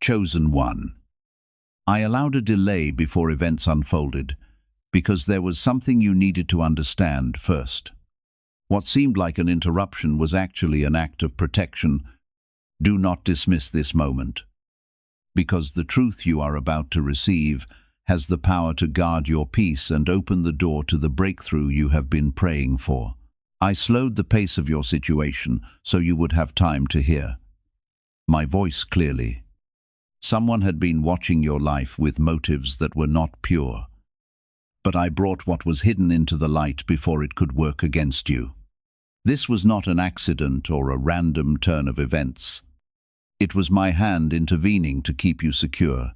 Chosen one. I allowed a delay before events unfolded because there was something you needed to understand first. What seemed like an interruption was actually an act of protection. Do not dismiss this moment, because the truth you are about to receive has the power to guard your peace and open the door to the breakthrough you have been praying for. I slowed the pace of your situation so you would have time to hear my voice clearly. Someone had been watching your life with motives that were not pure, but I brought what was hidden into the light before it could work against you. This was not an accident or a random turn of events. It was my hand intervening to keep you secure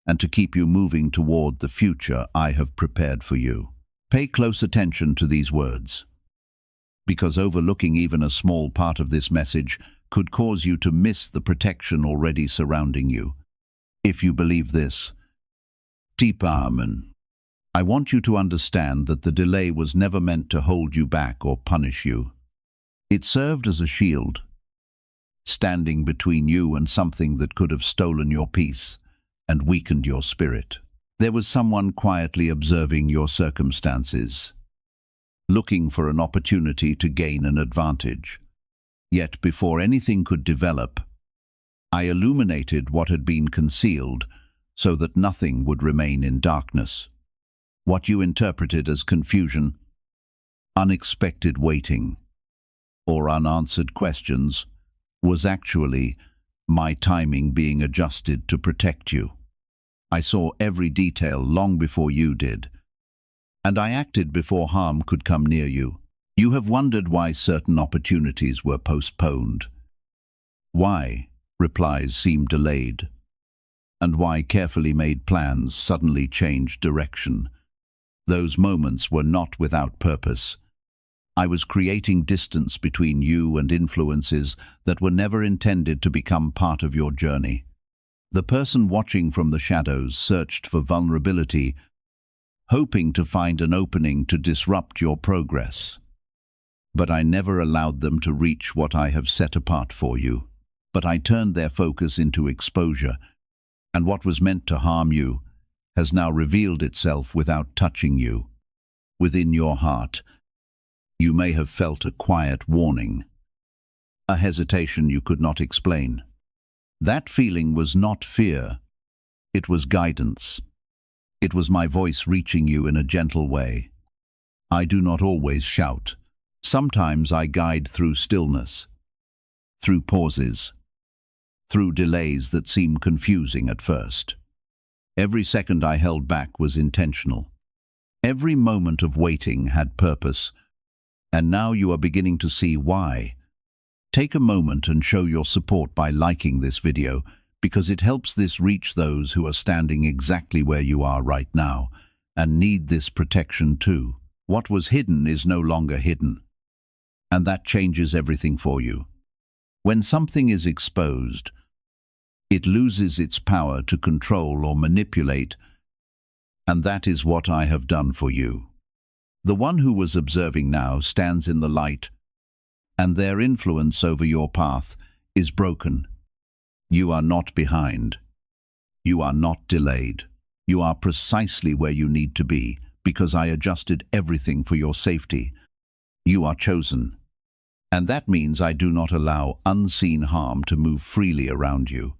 and to keep you moving toward the future I have prepared for you. Pay close attention to these words, because overlooking even a small part of this message could cause you to miss the protection already surrounding you. If you believe this, Amen. I want you to understand that the delay was never meant to hold you back or punish you. It served as a shield, standing between you and something that could have stolen your peace and weakened your spirit. There was someone quietly observing your circumstances, looking for an opportunity to gain an advantage. Yet before anything could develop, I illuminated what had been concealed so that nothing would remain in darkness. What you interpreted as confusion, unexpected waiting, or unanswered questions was actually my timing being adjusted to protect you. I saw every detail long before you did, and I acted before harm could come near you. You have wondered why certain opportunities were postponed, why replies seemed delayed, and why carefully made plans suddenly changed direction. Those moments were not without purpose. I was creating distance between you and influences that were never intended to become part of your journey. The person watching from the shadows searched for vulnerability, hoping to find an opening to disrupt your progress. But I never allowed them to reach what I have set apart for you. But I turned their focus into exposure, and what was meant to harm you has now revealed itself without touching you. Within your heart, you may have felt a quiet warning, a hesitation you could not explain. That feeling was not fear, it was guidance. It was my voice reaching you in a gentle way. I do not always shout. Sometimes I guide through stillness, through pauses, through delays that seem confusing at first. Every second I held back was intentional. Every moment of waiting had purpose, and now you are beginning to see why. Take a moment and show your support by liking this video, because it helps this reach those who are standing exactly where you are right now and need this protection too. What was hidden is no longer hidden, and that changes everything for you. When something is exposed, it loses its power to control or manipulate, and that is what I have done for you. The one who was observing now stands in the light, and their influence over your path is broken. You are not behind. You are not delayed. You are precisely where you need to be, because I adjusted everything for your safety. You are chosen. And that means I do not allow unseen harm to move freely around you.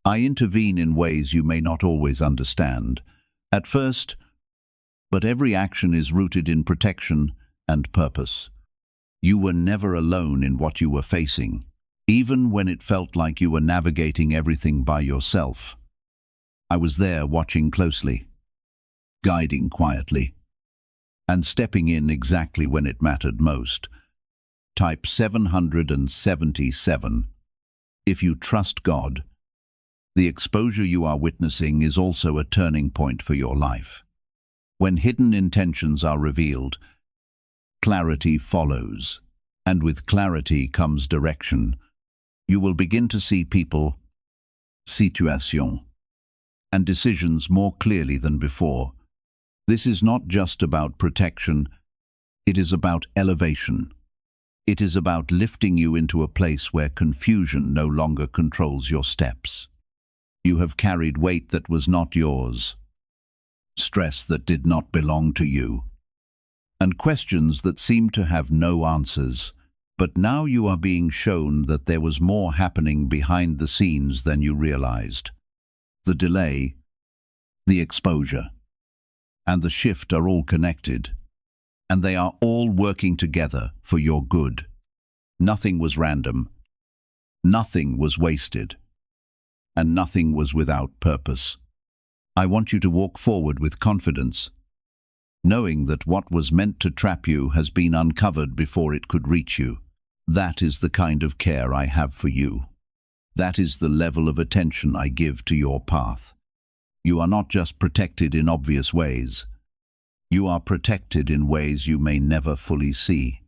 I intervene in ways you may not always understand at first, but every action is rooted in protection and purpose. You were never alone in what you were facing, even when it felt like you were navigating everything by yourself. I was there watching closely, guiding quietly, and stepping in exactly when it mattered most. Type 777. If you trust God, the exposure you are witnessing is also a turning point for your life. When hidden intentions are revealed, clarity follows, and with clarity comes direction. You will begin to see people, situations, and decisions more clearly than before. This is not just about protection, it is about elevation. It is about lifting you into a place where confusion no longer controls your steps. You have carried weight that was not yours, stress that did not belong to you, and questions that seemed to have no answers. But now you are being shown that there was more happening behind the scenes than you realized. The delay, the exposure, and the shift are all connected, and they are all working together for your good. Nothing was random, nothing was wasted, and nothing was without purpose. I want you to walk forward with confidence, knowing that what was meant to trap you has been uncovered before it could reach you. That is the kind of care I have for you. That is the level of attention I give to your path. You are not just protected in obvious ways. You are protected in ways you may never fully see.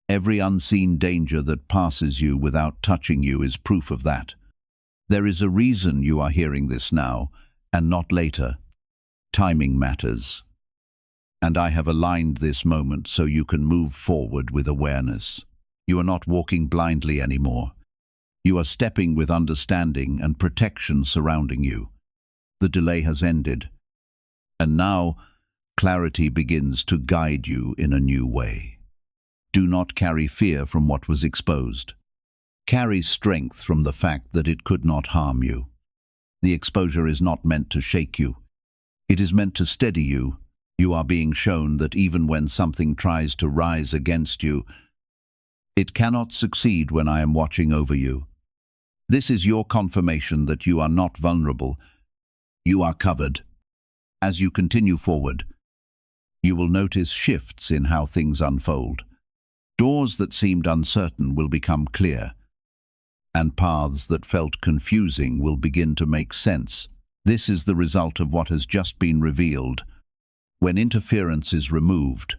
Every unseen danger that passes you without touching you is proof of that. There is a reason you are hearing this now, and not later. Timing matters. And I have aligned this moment so you can move forward with awareness. You are not walking blindly anymore. You are stepping with understanding and protection surrounding you. The delay has ended, and now clarity begins to guide you in a new way. Do not carry fear from what was exposed. Carry strength from the fact that it could not harm you. The exposure is not meant to shake you. It is meant to steady you. You are being shown that even when something tries to rise against you, it cannot succeed when I am watching over you. This is your confirmation that you are not vulnerable. You are covered. As you continue forward, you will notice shifts in how things unfold. Doors that seemed uncertain will become clear, and paths that felt confusing will begin to make sense. This is the result of what has just been revealed. When interference is removed,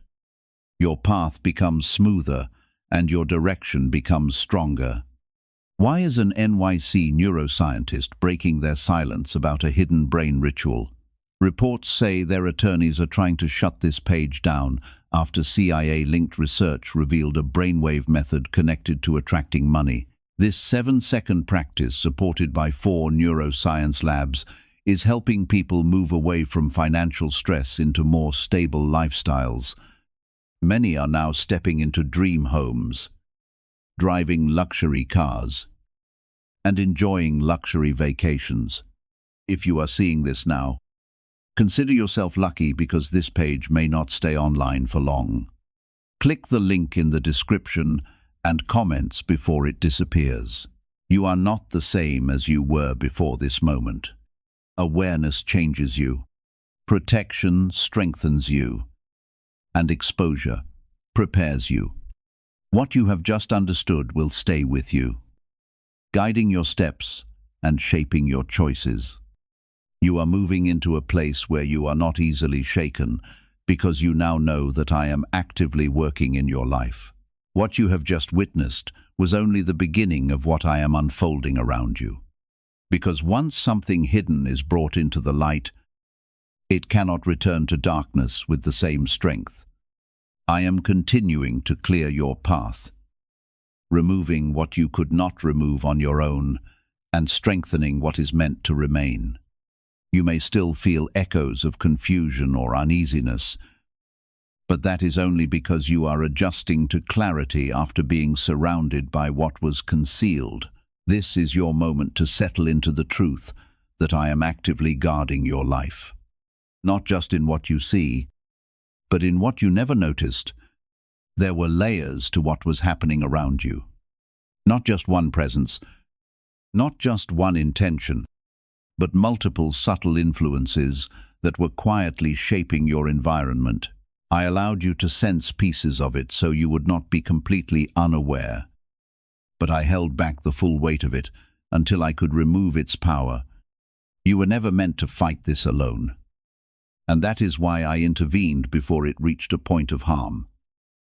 your path becomes smoother and your direction becomes stronger. Why is an NYC neuroscientist breaking their silence about a hidden brain ritual? Reports say their attorneys are trying to shut this page down after CIA-linked research revealed a brainwave method connected to attracting money. This 7-second practice, supported by 4 neuroscience labs, is helping people move away from financial stress into more stable lifestyles. Many are now stepping into dream homes, driving luxury cars, and enjoying luxury vacations. If you are seeing this now, consider yourself lucky because this page may not stay online for long. Click the link in the description and comments before it disappears. You are not the same as you were before this moment. Awareness changes you. Protection strengthens you. And exposure prepares you. What you have just understood will stay with you, guiding your steps and shaping your choices. You are moving into a place where you are not easily shaken because you now know that I am actively working in your life. What you have just witnessed was only the beginning of what I am unfolding around you. Because once something hidden is brought into the light, it cannot return to darkness with the same strength. I am continuing to clear your path, removing what you could not remove on your own and strengthening what is meant to remain. You may still feel echoes of confusion or uneasiness, but that is only because you are adjusting to clarity after being surrounded by what was concealed. This is your moment to settle into the truth that I am actively guarding your life. Not just in what you see, but in what you never noticed. There were layers to what was happening around you. Not just one presence, not just one intention, but multiple subtle influences that were quietly shaping your environment. I allowed you to sense pieces of it so you would not be completely unaware. But I held back the full weight of it until I could remove its power. You were never meant to fight this alone. And that is why I intervened before it reached a point of harm.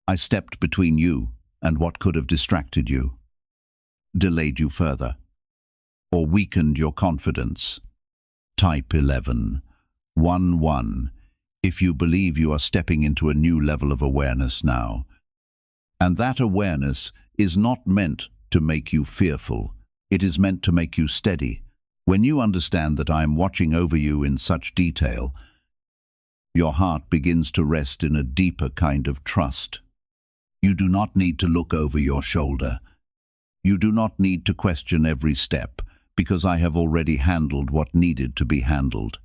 I stepped between you and what could have distracted you, delayed you further, or weakened your confidence. Type 1111 if you believe you are stepping into a new level of awareness now. And that awareness is not meant to make you fearful. It is meant to make you steady, When you understand that I am watching over you in such detail, your heart begins to rest in a deeper kind of trust. You do not need to look over your shoulder. You do not need to question every step, because I have already handled what needed to be handled.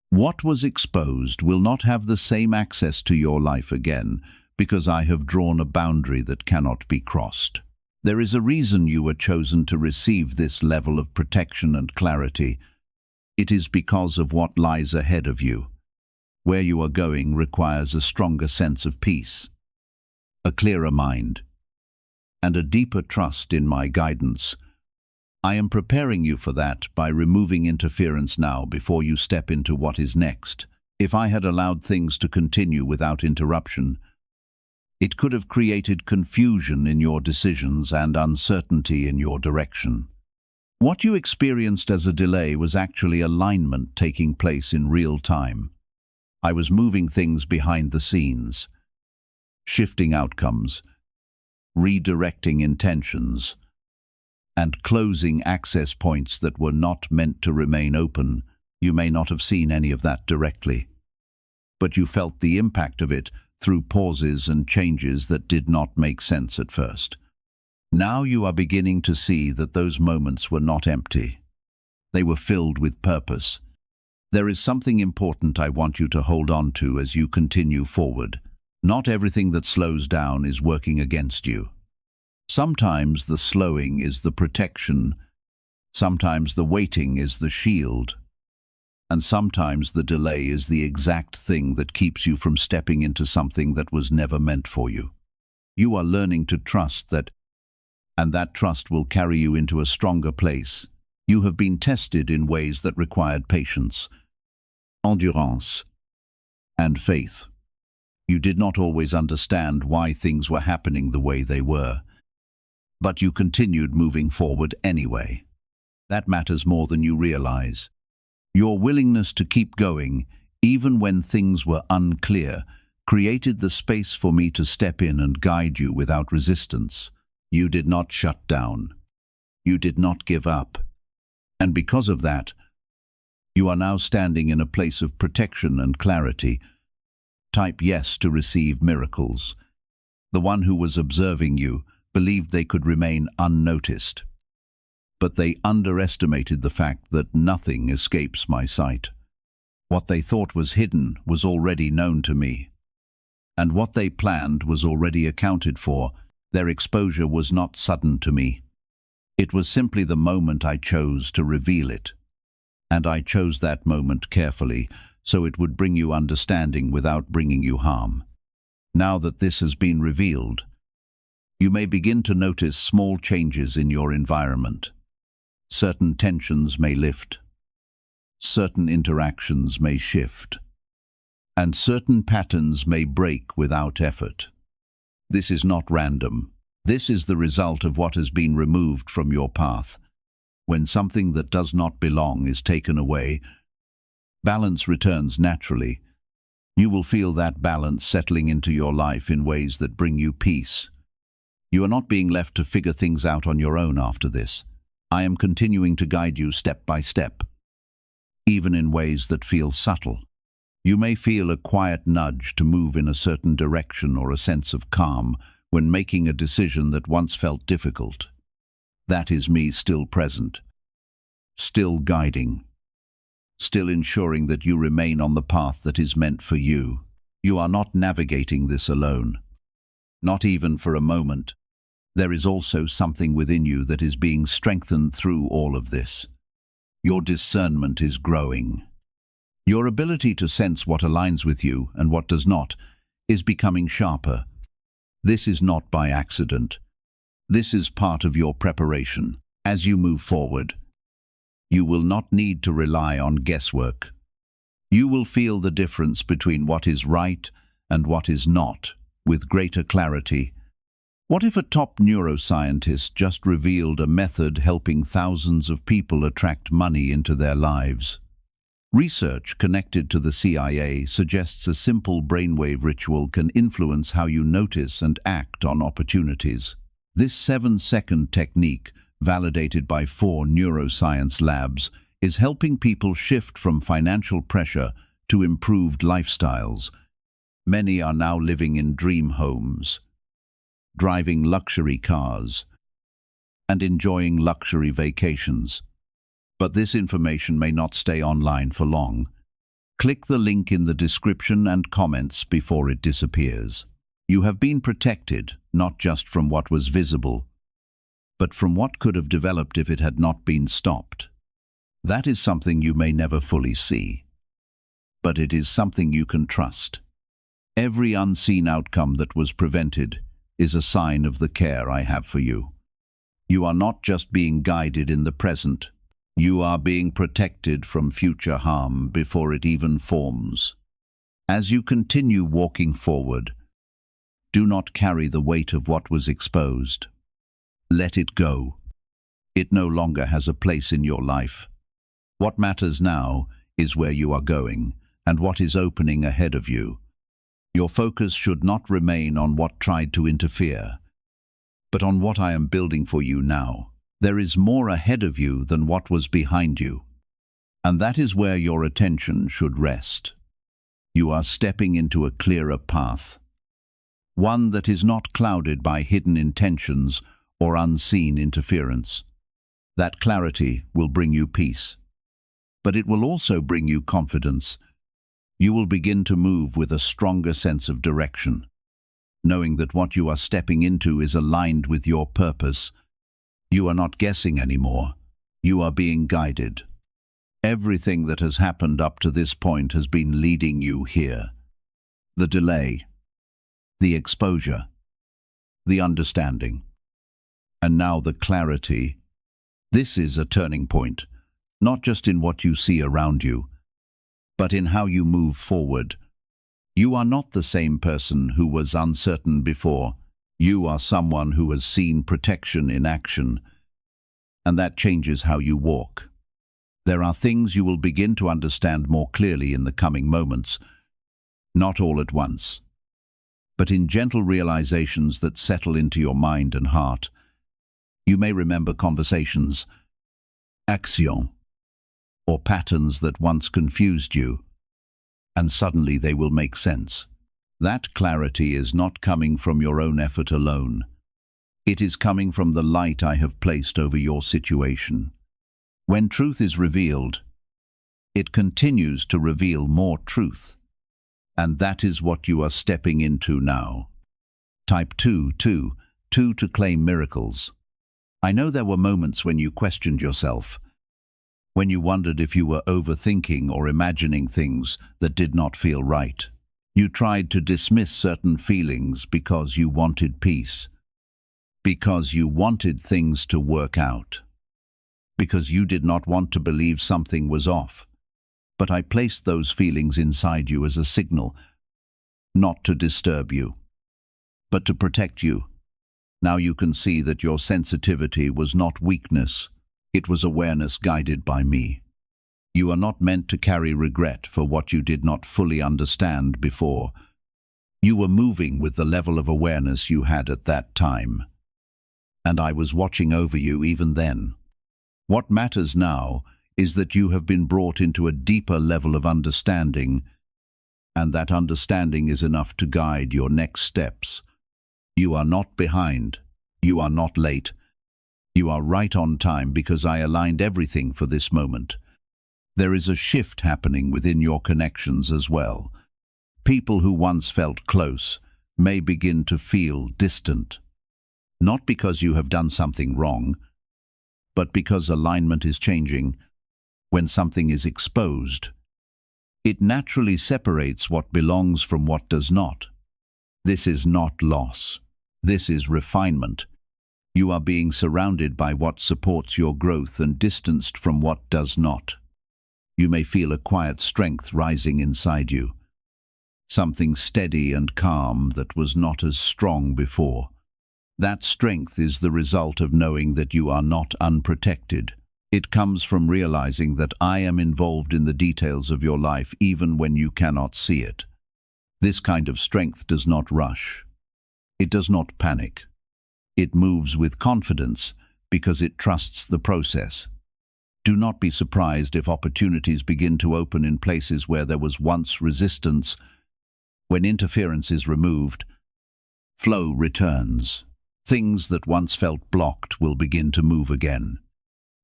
What was exposed will not have the same access to your life again, because I have drawn a boundary that cannot be crossed. There is a reason you were chosen to receive this level of protection and clarity. It is because of what lies ahead of you. Where you are going requires a stronger sense of peace, a clearer mind, and a deeper trust in my guidance. I am preparing you for that by removing interference now before you step into what is next. If I had allowed things to continue without interruption, it could have created confusion in your decisions and uncertainty in your direction. What you experienced as a delay was actually alignment taking place in real time. I was moving things behind the scenes, shifting outcomes, redirecting intentions, and closing access points that were not meant to remain open. You may not have seen any of that directly, but you felt the impact of it through pauses and changes that did not make sense at first. Now you are beginning to see that those moments were not empty. They were filled with purpose. There is something important I want you to hold on to as you continue forward. Not everything that slows down is working against you. Sometimes the slowing is the protection, sometimes the waiting is the shield, and sometimes the delay is the exact thing that keeps you from stepping into something that was never meant for you. You are learning to trust that, and that trust will carry you into a stronger place. You have been tested in ways that required patience, endurance, and faith. You did not always understand why things were happening the way they were, but you continued moving forward anyway. That matters more than you realize. Your willingness to keep going, even when things were unclear, created the space for me to step in and guide you without resistance. You did not shut down. You did not give up. And because of that, you are now standing in a place of protection and clarity. Type yes to receive miracles. The one who was observing you believed they could remain unnoticed, but they underestimated the fact that nothing escapes my sight. What they thought was hidden was already known to me, and what they planned was already accounted for. Their exposure was not sudden to me. It was simply the moment I chose to reveal it, and I chose that moment carefully so it would bring you understanding without bringing you harm. Now that this has been revealed, you may begin to notice small changes in your environment. Certain tensions may lift, certain interactions may shift, and certain patterns may break without effort. This is not random. This is the result of what has been removed from your path. When something that does not belong is taken away, balance returns naturally. You will feel that balance settling into your life in ways that bring you peace. You are not being left to figure things out on your own after this. I am continuing to guide you step by step, even in ways that feel subtle. You may feel a quiet nudge to move in a certain direction or a sense of calm when making a decision that once felt difficult. That is me still present, still guiding, still ensuring that you remain on the path that is meant for you. You are not navigating this alone, not even for a moment. There is also something within you that is being strengthened through all of this. Your discernment is growing. Your ability to sense what aligns with you and what does not is becoming sharper. This is not by accident. This is part of your preparation. As you move forward, you will not need to rely on guesswork. You will feel the difference between what is right and what is not with greater clarity. What if a top neuroscientist just revealed a method helping thousands of people attract money into their lives? Research connected to the CIA suggests a simple brainwave ritual can influence how you notice and act on opportunities. This 7-second technique, validated by 4 neuroscience labs, is helping people shift from financial pressure to improved lifestyles. Many are now living in dream homes, driving luxury cars, and enjoying luxury vacations. But this information may not stay online for long. Click the link in the description and comments before it disappears. You have been protected, not just from what was visible, but from what could have developed if it had not been stopped. That is something you may never fully see, but it is something you can trust. Every unseen outcome that was prevented is a sign of the care I have for you. You are not just being guided in the present, you are being protected from future harm before it even forms. As you continue walking forward, do not carry the weight of what was exposed. Let it go. It no longer has a place in your life. What matters now is where you are going and what is opening ahead of you. Your focus should not remain on what tried to interfere, but on what I am building for you now. There is more ahead of you than what was behind you, and that is where your attention should rest. You are stepping into a clearer path, one that is not clouded by hidden intentions or unseen interference. That clarity will bring you peace, but it will also bring you confidence. You will begin to move with a stronger sense of direction, knowing that what you are stepping into is aligned with your purpose. You are not guessing anymore. You are being guided. Everything that has happened up to this point has been leading you here. The delay, the exposure, the understanding, and now the clarity. This is a turning point, not just in what you see around you, but in how you move forward. You are not the same person who was uncertain before. You are someone who has seen protection in action, and that changes how you walk. There are things you will begin to understand more clearly in the coming moments, not all at once, but in gentle realizations that settle into your mind and heart. You may remember conversations, actions, or patterns that once confused you, and suddenly they will make sense. That clarity is not coming from your own effort alone. It is coming from the light I have placed over your situation. When truth is revealed, it continues to reveal more truth. And that is what you are stepping into now. Type 2 to claim miracles. I know there were moments when you questioned yourself, when you wondered if you were overthinking or imagining things that did not feel right. You tried to dismiss certain feelings because you wanted peace, because you wanted things to work out, because you did not want to believe something was off. But I placed those feelings inside you as a signal, not to disturb you, but to protect you. Now you can see that your sensitivity was not weakness, it was awareness guided by me. You are not meant to carry regret for what you did not fully understand before. You were moving with the level of awareness you had at that time, and I was watching over you even then. What matters now is that you have been brought into a deeper level of understanding, and that understanding is enough to guide your next steps. You are not behind. You are not late. You are right on time because I aligned everything for this moment. There is a shift happening within your connections as well. People who once felt close may begin to feel distant, not because you have done something wrong, but because alignment is changing. When something is exposed, it naturally separates what belongs from what does not. This is not loss. This is refinement. You are being surrounded by what supports your growth and distanced from what does not. You may feel a quiet strength rising inside you, something steady and calm that was not as strong before. That strength is the result of knowing that you are not unprotected. It comes from realizing that I am involved in the details of your life even when you cannot see it. This kind of strength does not rush. It does not panic. It moves with confidence because it trusts the process. Do not be surprised if opportunities begin to open in places where there was once resistance. When interference is removed, flow returns. Things that once felt blocked will begin to move again,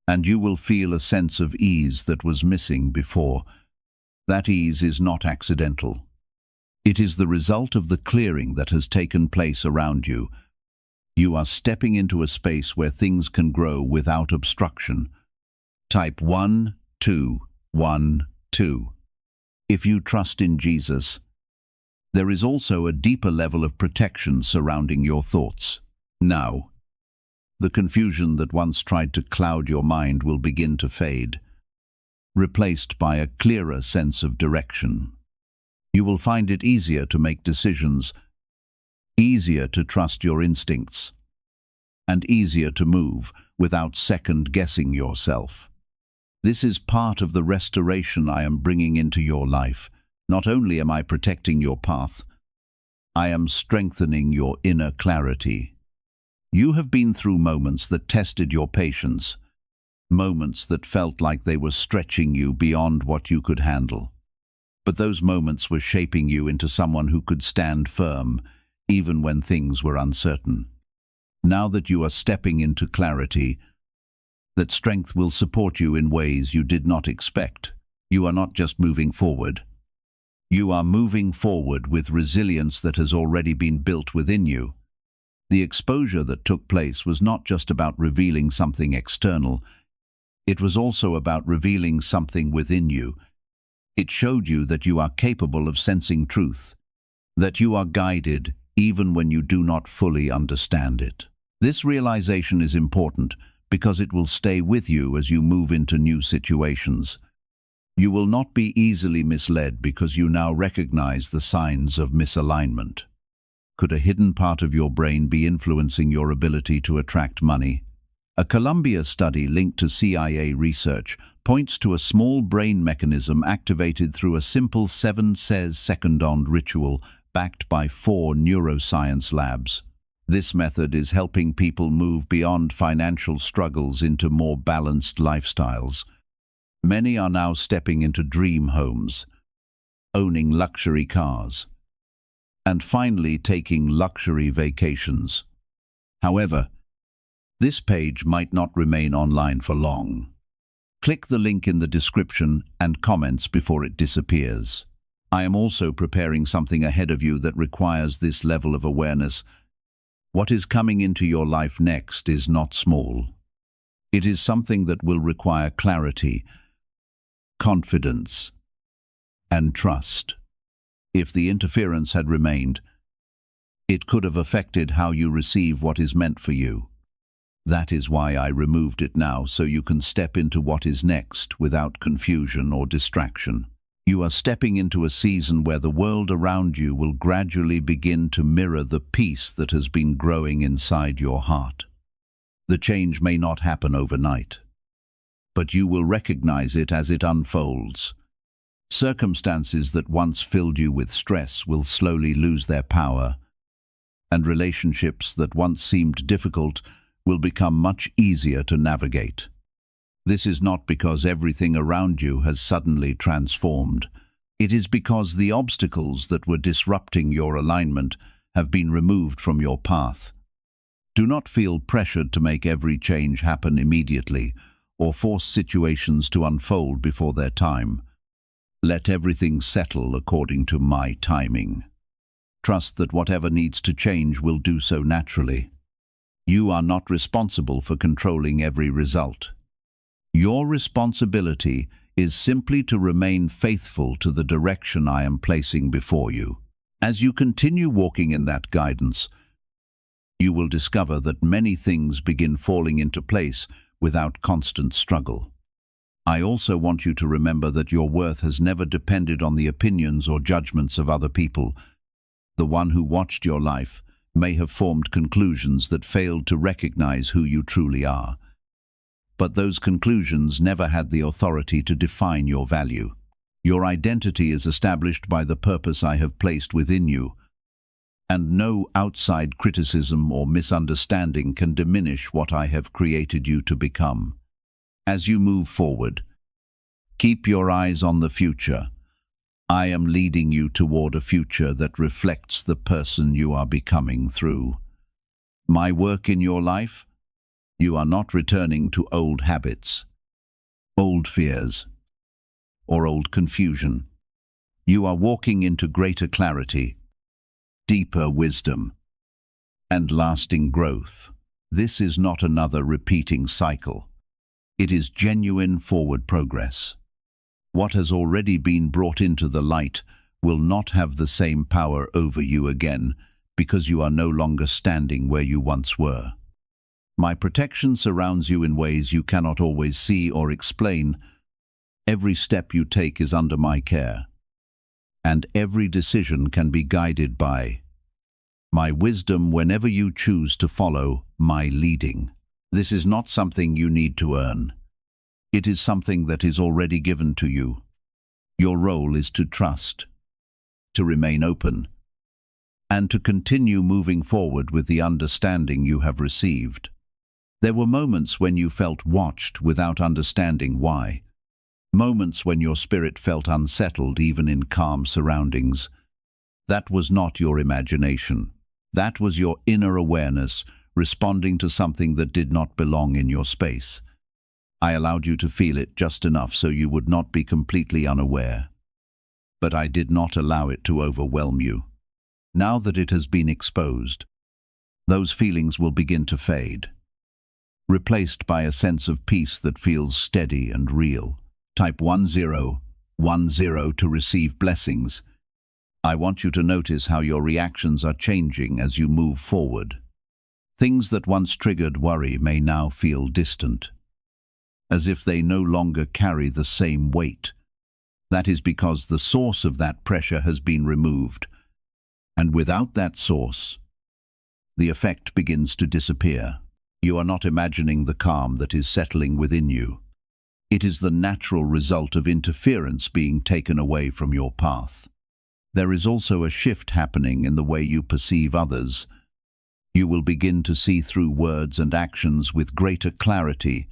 and you will feel a sense of ease that was missing before. That ease is not accidental. It is the result of the clearing that has taken place around you. You are stepping into a space where things can grow without obstruction. Type 1, 2, 1, 2. If you trust in Jesus, there is also a deeper level of protection surrounding your thoughts. Now, the confusion that once tried to cloud your mind will begin to fade, replaced by a clearer sense of direction. You will find it easier to make decisions, easier to trust your instincts, and easier to move without second-guessing yourself. This is part of the restoration I am bringing into your life. Not only am I protecting your path, I am strengthening your inner clarity. You have been through moments that tested your patience, moments that felt like they were stretching you beyond what you could handle. But those moments were shaping you into someone who could stand firm, even when things were uncertain. Now that you are stepping into clarity, that strength will support you in ways you did not expect. You are not just moving forward. You are moving forward with resilience that has already been built within you. The exposure that took place was not just about revealing something external. It was also about revealing something within you. It showed you that you are capable of sensing truth, that you are guided even when you do not fully understand it. This realization is important because it will stay with you as you move into new situations. You will not be easily misled because you now recognize the signs of misalignment. Could a hidden part of your brain be influencing your ability to attract money? A Columbia study linked to CIA research points to a small brain mechanism activated through a simple 7-second ritual backed by 4 neuroscience labs. This method is helping people move beyond financial struggles into more balanced lifestyles. Many are now stepping into dream homes, owning luxury cars, and finally taking luxury vacations. However, this page might not remain online for long. Click the link in the description and comments before it disappears. I am also preparing something ahead of you that requires this level of awareness. What is coming into your life next is not small. It is something that will require clarity, confidence, and trust. If the interference had remained, it could have affected how you receive what is meant for you. That is why I removed it now, so you can step into what is next without confusion or distraction. You are stepping into a season where the world around you will gradually begin to mirror the peace that has been growing inside your heart. The change may not happen overnight, but you will recognize it as it unfolds. Circumstances that once filled you with stress will slowly lose their power, and relationships that once seemed difficult will become much easier to navigate. This is not because everything around you has suddenly transformed. It is because the obstacles that were disrupting your alignment have been removed from your path. Do not feel pressured to make every change happen immediately or force situations to unfold before their time. Let everything settle according to my timing. Trust that whatever needs to change will do so naturally. You are not responsible for controlling every result. Your responsibility is simply to remain faithful to the direction I am placing before you. As you continue walking in that guidance, you will discover that many things begin falling into place without constant struggle. I also want you to remember that your worth has never depended on the opinions or judgments of other people. The one who watched your life may have formed conclusions that failed to recognize who you truly are. But those conclusions never had the authority to define your value. Your identity is established by the purpose I have placed within you, and no outside criticism or misunderstanding can diminish what I have created you to become. As you move forward, keep your eyes on the future. I am leading you toward a future that reflects the person you are becoming through my work in your life. You are not returning to old habits, old fears, or old confusion. You are walking into greater clarity, deeper wisdom, and lasting growth. This is not another repeating cycle. It is genuine forward progress. What has already been brought into the light will not have the same power over you again, because you are no longer standing where you once were. My protection surrounds you in ways you cannot always see or explain. Every step you take is under my care, and every decision can be guided by my wisdom whenever you choose to follow my leading. This is not something you need to earn. It is something that is already given to you. Your role is to trust, to remain open, and to continue moving forward with the understanding you have received. There were moments when you felt watched without understanding why. Moments when your spirit felt unsettled even in calm surroundings. That was not your imagination. That was your inner awareness responding to something that did not belong in your space. I allowed you to feel it just enough so you would not be completely unaware. But I did not allow it to overwhelm you. Now that it has been exposed, those feelings will begin to fade, replaced by a sense of peace that feels steady and real. Type 1010 to receive blessings. I want you to notice how your reactions are changing as you move forward. Things that once triggered worry may now feel distant, as if they no longer carry the same weight. That is because the source of that pressure has been removed, and without that source, the effect begins to disappear. You are not imagining the calm that is settling within you. It is the natural result of interference being taken away from your path. There is also a shift happening in the way you perceive others. You will begin to see through words and actions with greater clarity,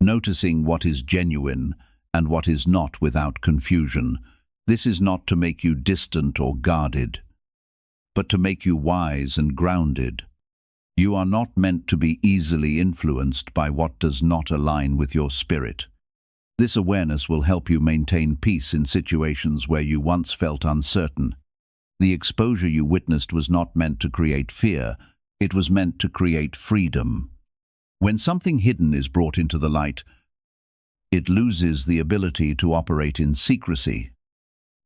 noticing what is genuine and what is not without confusion. This is not to make you distant or guarded, but to make you wise and grounded. You are not meant to be easily influenced by what does not align with your spirit. This awareness will help you maintain peace in situations where you once felt uncertain. The exposure you witnessed was not meant to create fear, it was meant to create freedom. When something hidden is brought into the light, it loses the ability to operate in secrecy.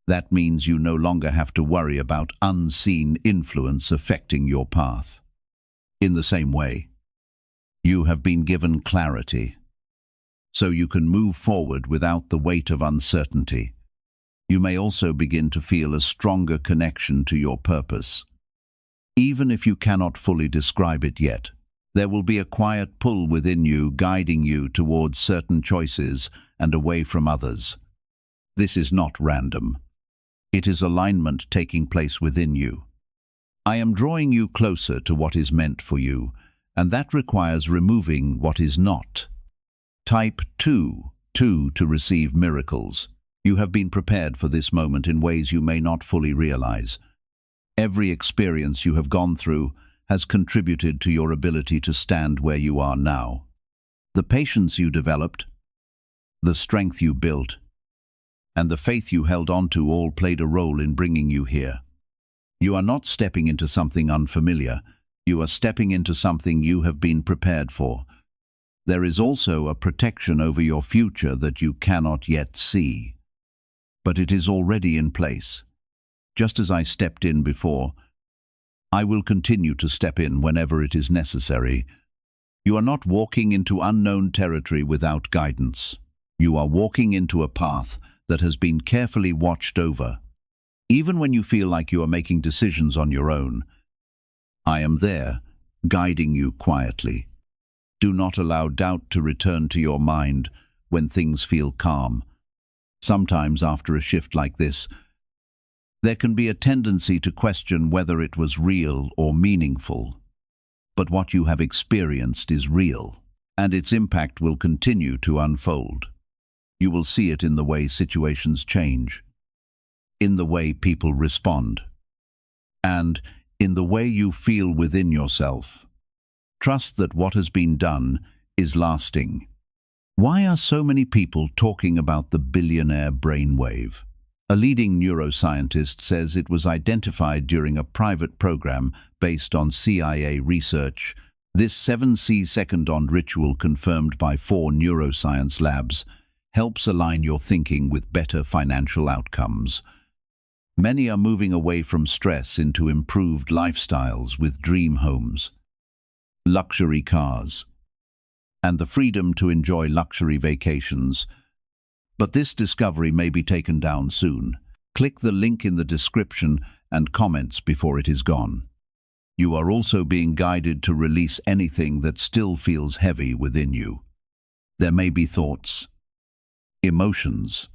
That means you no longer have to worry about unseen influence affecting your path. In the same way, you have been given clarity, so you can move forward without the weight of uncertainty. You may also begin to feel a stronger connection to your purpose. Even if you cannot fully describe it yet, there will be a quiet pull within you guiding you towards certain choices and away from others. This is not random. It is alignment taking place within you. I am drawing you closer to what is meant for you, and that requires removing what is not. Type 2 to receive miracles. You have been prepared for this moment in ways you may not fully realize. Every experience you have gone through has contributed to your ability to stand where you are now. The patience you developed, the strength you built, and the faith you held on to all played a role in bringing you here. You are not stepping into something unfamiliar. You are stepping into something you have been prepared for. There is also a protection over your future that you cannot yet see, but it is already in place. Just as I stepped in before, I will continue to step in whenever it is necessary. You are not walking into unknown territory without guidance. You are walking into a path that has been carefully watched over. Even when you feel like you are making decisions on your own, I am there, guiding you quietly. Do not allow doubt to return to your mind when things feel calm. Sometimes after a shift like this, there can be a tendency to question whether it was real or meaningful. But what you have experienced is real. and its impact will continue to unfold. You will see it in the way situations change, in the way people respond, and in the way you feel within yourself. Trust that what has been done is lasting. Why are so many people talking about the billionaire brainwave? A leading neuroscientist says it was identified during a private program based on CIA research. This 7-second ritual, confirmed by 4 neuroscience labs, helps align your thinking with better financial outcomes. Many are moving away from stress into improved lifestyles with dream homes, luxury cars, and the freedom to enjoy luxury vacations. But this discovery may be taken down soon. Click the link in the description and comments before it is gone. You are also being guided to release anything that still feels heavy within you. There may be thoughts, emotions,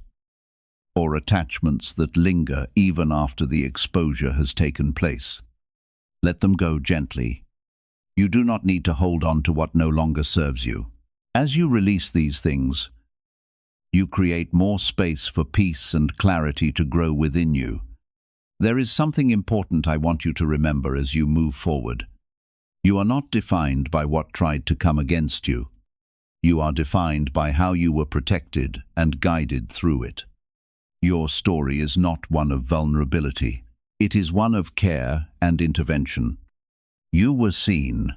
or attachments that linger even after the exposure has taken place. Let them go gently. You do not need to hold on to what no longer serves you. As you release these things, you create more space for peace and clarity to grow within you. There is something important I want you to remember as you move forward. You are not defined by what tried to come against you. You are defined by how you were protected and guided through it. Your story is not one of vulnerability. It is one of care and intervention. You were seen,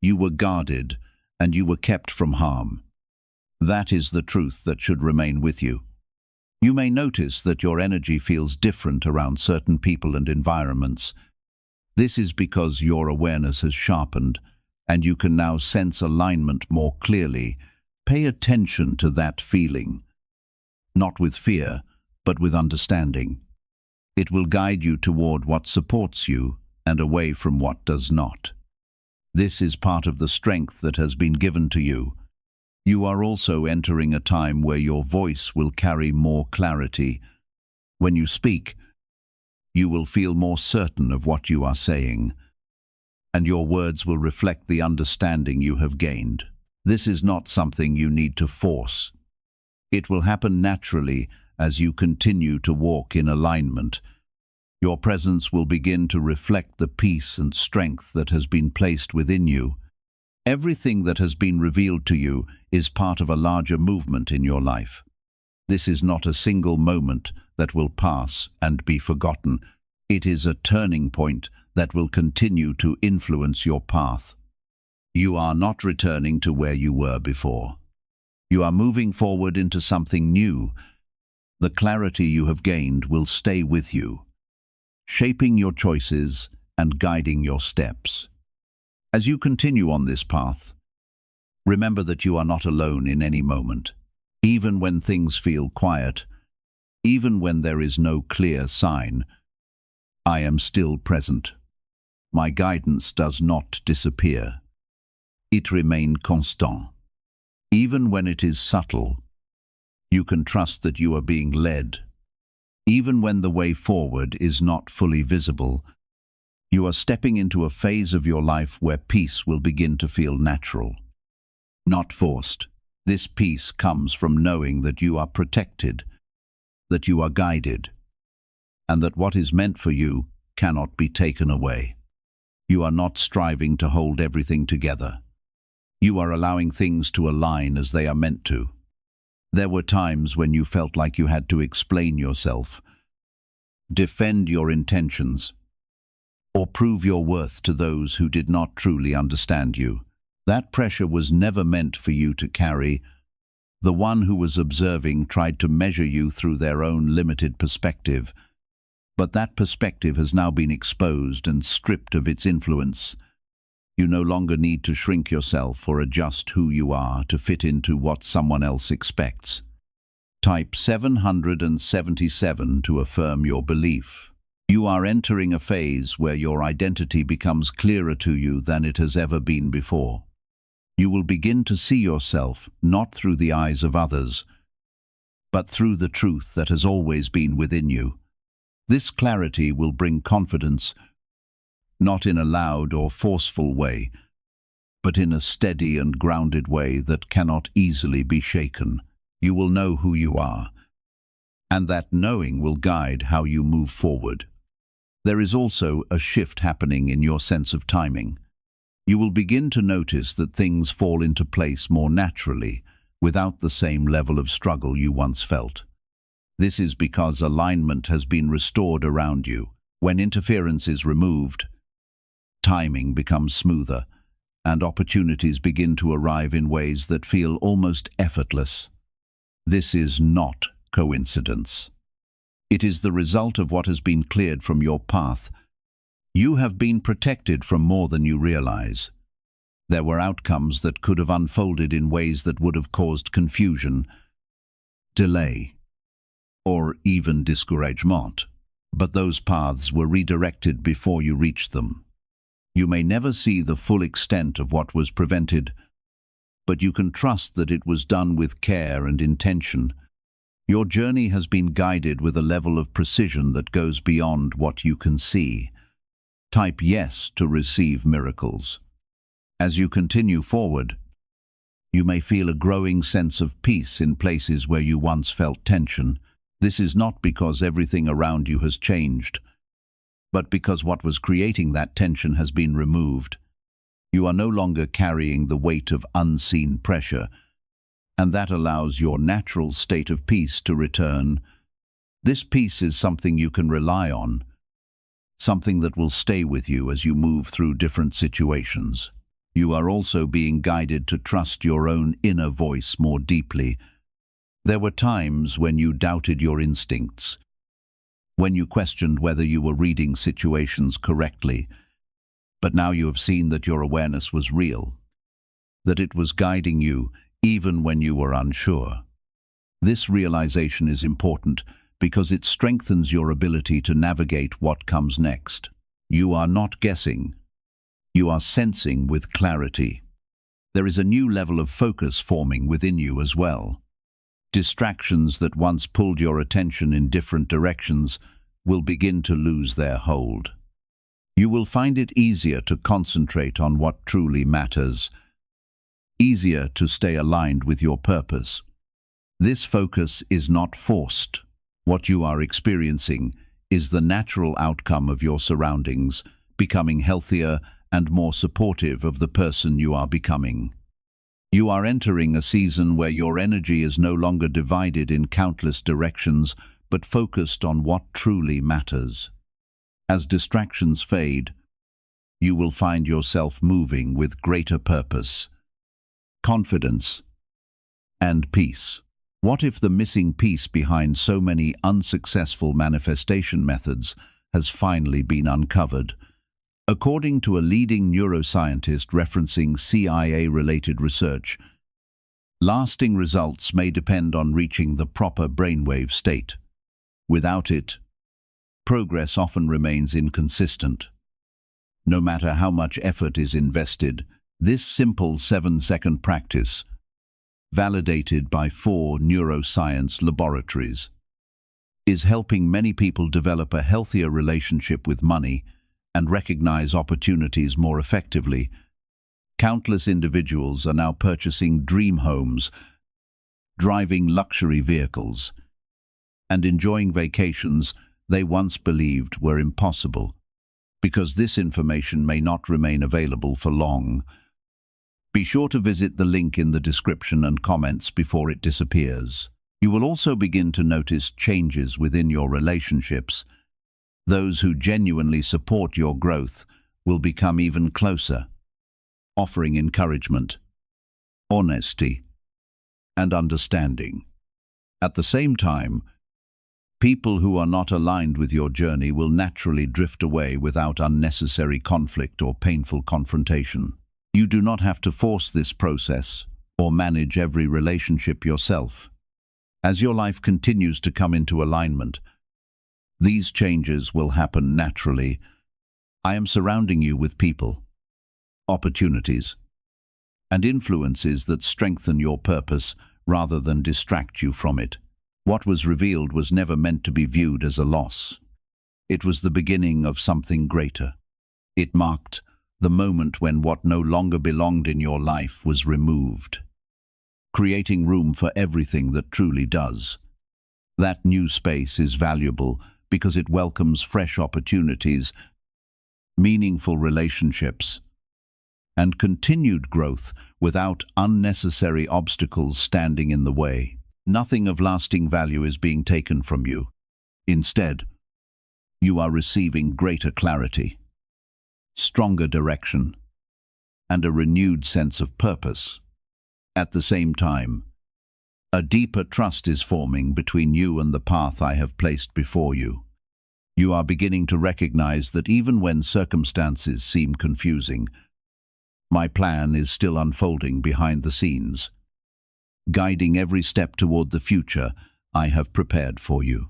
you were guarded, and you were kept from harm. That is the truth that should remain with you. You may notice that your energy feels different around certain people and environments. This is because your awareness has sharpened, and you can now sense alignment more clearly. Pay attention to that feeling, not with fear, but with understanding. It will guide you toward what supports you and away from what does not. This is part of the strength that has been given to you. You are also entering a time where your voice will carry more clarity. When you speak, you will feel more certain of what you are saying, and your words will reflect the understanding you have gained. This is not something you need to force. It will happen naturally as you continue to walk in alignment. Your presence will begin to reflect the peace and strength that has been placed within you. Everything that has been revealed to you is part of a larger movement in your life. This is not a single moment that will pass and be forgotten. It is a turning point that will continue to influence your path. You are not returning to where you were before. You are moving forward into something new. The clarity you have gained will stay with you, shaping your choices and guiding your steps. As you continue on this path, remember that you are not alone in any moment. Even when things feel quiet, even when there is no clear sign, I am still present. My guidance does not disappear. It remains constant. Even when it is subtle, you can trust that you are being led. Even when the way forward is not fully visible, you are stepping into a phase of your life where peace will begin to feel natural, not forced. This peace comes from knowing that you are protected, that you are guided, and that what is meant for you cannot be taken away. You are not striving to hold everything together. You are allowing things to align as they are meant to. There were times when you felt like you had to explain yourself, defend your intentions, or prove your worth to those who did not truly understand you. That pressure was never meant for you to carry. The one who was observing tried to measure you through their own limited perspective, but that perspective has now been exposed and stripped of its influence. You no longer need to shrink yourself or adjust who you are to fit into what someone else expects. Type 777 to affirm your belief. You are entering a phase where your identity becomes clearer to you than it has ever been before. You will begin to see yourself not through the eyes of others, but through the truth that has always been within you. This clarity will bring confidence, not in a loud or forceful way, but in a steady and grounded way that cannot easily be shaken. You will know who you are, and that knowing will guide how you move forward. There is also a shift happening in your sense of timing. You will begin to notice that things fall into place more naturally, without the same level of struggle you once felt. This is because alignment has been restored around you. When interference is removed, timing becomes smoother, and opportunities begin to arrive in ways that feel almost effortless. This is not coincidence. It is the result of what has been cleared from your path. You have been protected from more than you realize. There were outcomes that could have unfolded in ways that would have caused confusion, delay, or even discouragement. But those paths were redirected before you reached them. You may never see the full extent of what was prevented, but you can trust that it was done with care and intention. Your journey has been guided with a level of precision that goes beyond what you can see. Type yes to receive miracles. As you continue forward, you may feel a growing sense of peace in places where you once felt tension. This is not because everything around you has changed, but because what was creating that tension has been removed. You are no longer carrying the weight of unseen pressure, and that allows your natural state of peace to return. This peace is something you can rely on, something that will stay with you as you move through different situations. You are also being guided to trust your own inner voice more deeply. There were times when you doubted your instincts, when you questioned whether you were reading situations correctly, but now you have seen that your awareness was real, that it was guiding you even when you were unsure. This realization is important because it strengthens your ability to navigate what comes next. You are not guessing. You are sensing with clarity. There is a new level of focus forming within you as well. Distractions that once pulled your attention in different directions will begin to lose their hold. You will find it easier to concentrate on what truly matters, easier to stay aligned with your purpose. This focus is not forced. What you are experiencing is the natural outcome of your surroundings, becoming healthier and more supportive of the person you are becoming. You are entering a season where your energy is no longer divided in countless directions, but focused on what truly matters. As distractions fade, you will find yourself moving with greater purpose, confidence, and peace. What if the missing piece behind so many unsuccessful manifestation methods has finally been uncovered? According to a leading neuroscientist referencing CIA-related research, lasting results may depend on reaching the proper brainwave state. Without it, progress often remains inconsistent. No matter how much effort is invested, this simple 7-second practice, validated by 4 neuroscience laboratories, is helping many people develop a healthier relationship with money and recognize opportunities more effectively. Countless individuals are now purchasing dream homes, driving luxury vehicles, and enjoying vacations they once believed were impossible. Because this information may not remain available for long, be sure to visit the link in the description and comments before it disappears. You will also begin to notice changes within your relationships. Those who genuinely support your growth will become even closer, offering encouragement, honesty, and understanding. At the same time, people who are not aligned with your journey will naturally drift away without unnecessary conflict or painful confrontation. You do not have to force this process or manage every relationship yourself. As your life continues to come into alignment, these changes will happen naturally. I am surrounding you with people, opportunities, and influences that strengthen your purpose rather than distract you from it. What was revealed was never meant to be viewed as a loss. It was the beginning of something greater. It marked the moment when what no longer belonged in your life was removed, creating room for everything that truly does. That new space is valuable because it welcomes fresh opportunities, meaningful relationships, and continued growth without unnecessary obstacles standing in the way. Nothing of lasting value is being taken from you. Instead, you are receiving greater clarity, stronger direction, and a renewed sense of purpose. At the same time, a deeper trust is forming between you and the path I have placed before you. You are beginning to recognize that even when circumstances seem confusing, my plan is still unfolding behind the scenes, guiding every step toward the future I have prepared for you.